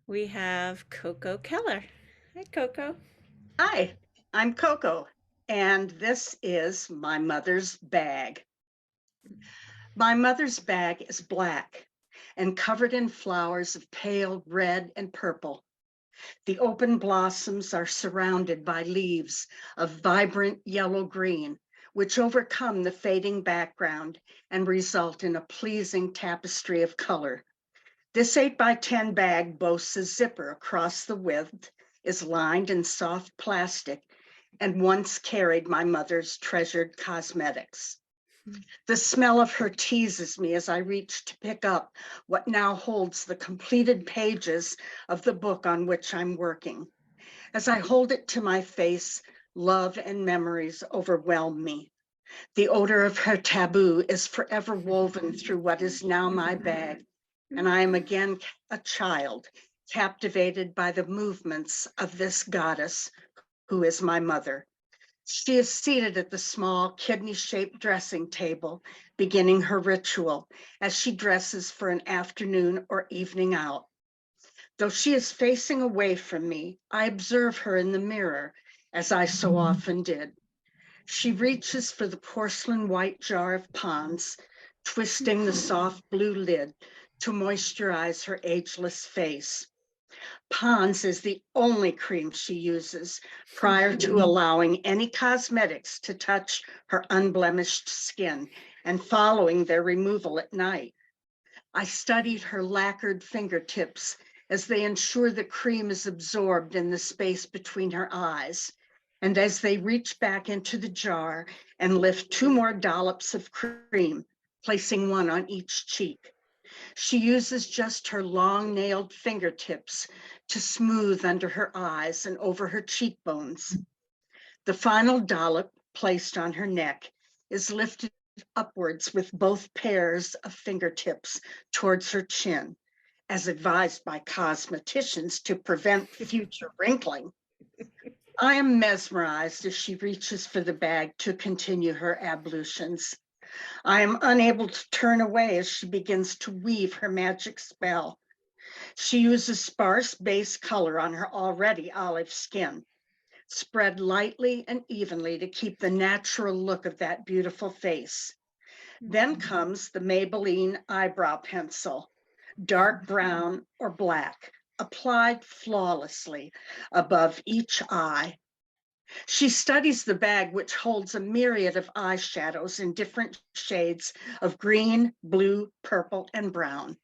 we have Coco Keller. Hi, Coco. Hi, I'm Koko, and this is my mother's bag. My mother's bag is black and covered in flowers of pale red and purple. The open blossoms are surrounded by leaves of vibrant yellow green, which overcome the fading background and result in a pleasing tapestry of color. This 8 by 10 bag boasts a zipper across the width, is lined in soft plastic, and once carried my mother's treasured cosmetics. The smell of her teases me as I reach to pick up what now holds the completed pages of the book on which I'm working. As I hold it to my face, love and memories overwhelm me. The odor of her taboo is forever woven through what is now my bag, and I am again a child, captivated by the movements of this goddess who is my mother. She is seated at the small kidney-shaped dressing table, beginning her ritual as she dresses for an afternoon or evening out. Though she is facing away from me, I observe her in the mirror, as I so often did. She reaches for the porcelain white jar of Pond's, twisting the soft blue lid to moisturize her ageless face. Pond's is the only cream she uses prior to allowing any cosmetics to touch her unblemished skin and following their removal at night. I studied her lacquered fingertips as they ensure the cream is absorbed in the space between her eyes. And as they reach back into the jar and lift 2 more dollops of cream, placing one on each cheek. She uses just her long-nailed fingertips to smooth under her eyes and over her cheekbones. The final dollop, placed on her neck, is lifted upwards with both pairs of fingertips towards her chin, as advised by cosmeticians to prevent future wrinkling. I am mesmerized as she reaches for the bag to continue her ablutions. I am unable to turn away as she begins to weave her magic spell. She uses sparse base color on her already olive skin, spread lightly and evenly to keep the natural look of that beautiful face. Then comes the Maybelline eyebrow pencil, dark brown or black, applied flawlessly above each eye. She studies the bag, which holds a myriad of eyeshadows in different shades of green, blue, purple, and brown.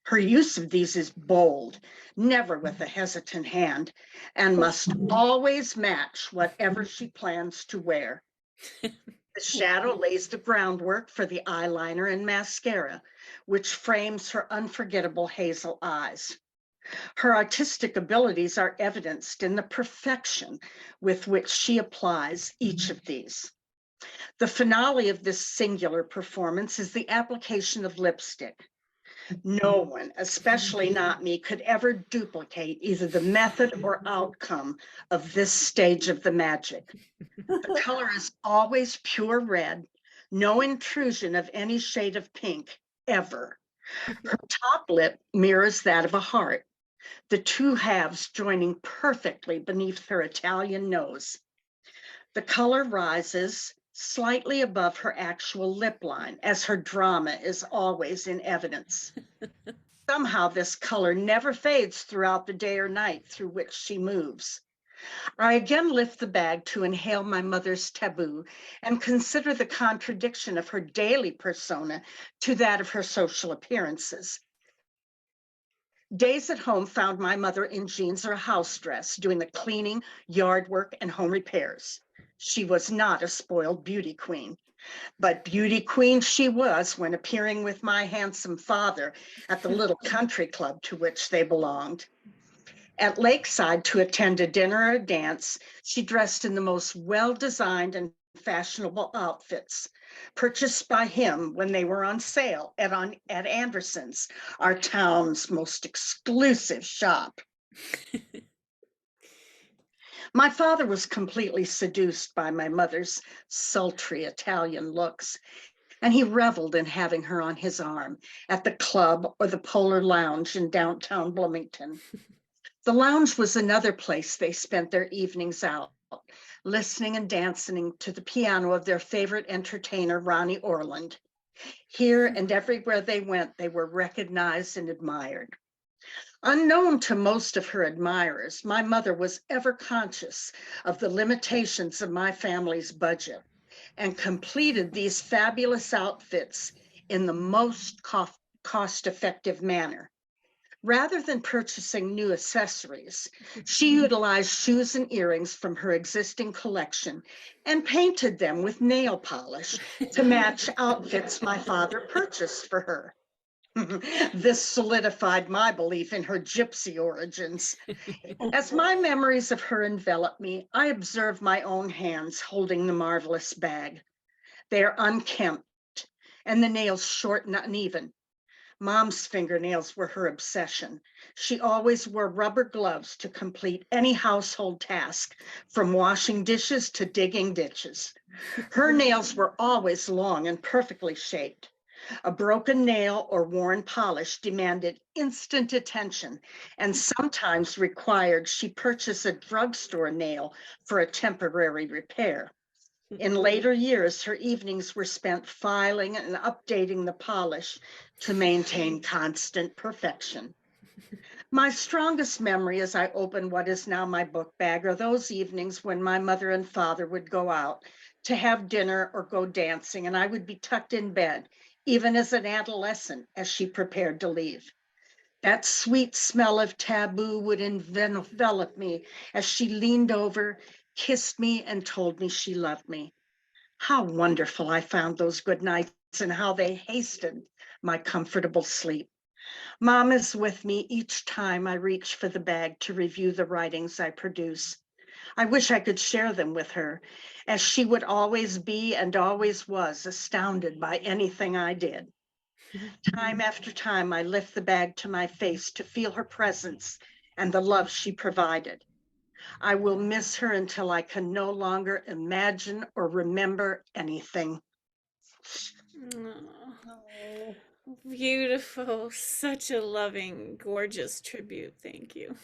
Her use of these is bold, never with a hesitant hand, and must always match whatever she plans to wear. The shadow lays the groundwork for the eyeliner and mascara, which frames her unforgettable hazel eyes. Her artistic abilities are evidenced in the perfection with which she applies each of these. The finale of this singular performance is the application of lipstick. No one, especially not me, could ever duplicate either the method or outcome of this stage of the magic. The color is always pure red, no intrusion of any shade of pink, ever. Her top lip mirrors that of a heart, the two halves joining perfectly beneath her Italian nose. The color rises slightly above her actual lip line, as her drama is always in evidence. Somehow this color never fades throughout the day or night through which she moves. I again lift the bag to inhale my mother's taboo and consider the contradiction of her daily persona to that of her social appearances. Days at home found my mother in jeans or a house dress, doing the cleaning, yard work, and home repairs. She was not a spoiled beauty queen, but beauty queen she was when appearing with my handsome father at the little country club to which they belonged. At Lakeside to attend a dinner or a dance, she dressed in the most well-designed and fashionable outfits, purchased by him when they were on sale at Anderson's, our town's most exclusive shop. My father was completely seduced by my mother's sultry Italian looks, and he reveled in having her on his arm at the club or the Polar Lounge in downtown Bloomington. The lounge was another place they spent their evenings out, listening and dancing to the piano of their favorite entertainer, Ronnie Orland. Here and everywhere they went, they were recognized and admired. Unknown to most of her admirers, my mother was ever conscious of the limitations of my family's budget and completed these fabulous outfits in the most cost effective manner. Rather than purchasing new accessories, she utilized shoes and earrings from her existing collection and painted them with nail polish to match outfits my father purchased for her. This solidified my belief in her gypsy origins. As my memories of her envelop me, I observe my own hands holding the marvelous bag. They are unkempt and the nails short and uneven. Mom's fingernails were her obsession. She always wore rubber gloves to complete any household task, from washing dishes to digging ditches. Her nails were always long and perfectly shaped. A broken nail or worn polish demanded instant attention and sometimes required she purchase a drugstore nail for a temporary repair. In later years, her evenings were spent filing and updating the polish to maintain constant perfection. My strongest memory as I open what is now my book bag are those evenings when my mother and father would go out to have dinner or go dancing, and I would be tucked in bed, even as an adolescent, as she prepared to leave. That sweet smell of taboo would envelop me as she leaned over, kissed me, and told me she loved me. How wonderful I found those good nights and how they hastened my comfortable sleep. Mom is with me each time I reach for the bag to review the writings I produce. I wish I could share them with her, as she would always be and always was astounded by anything I did. Time after time, I lift the bag to my face to feel her presence and the love she provided. I will miss her until I can no longer imagine or remember anything. Aw, Oh. beautiful. Such a loving, gorgeous tribute. Thank you.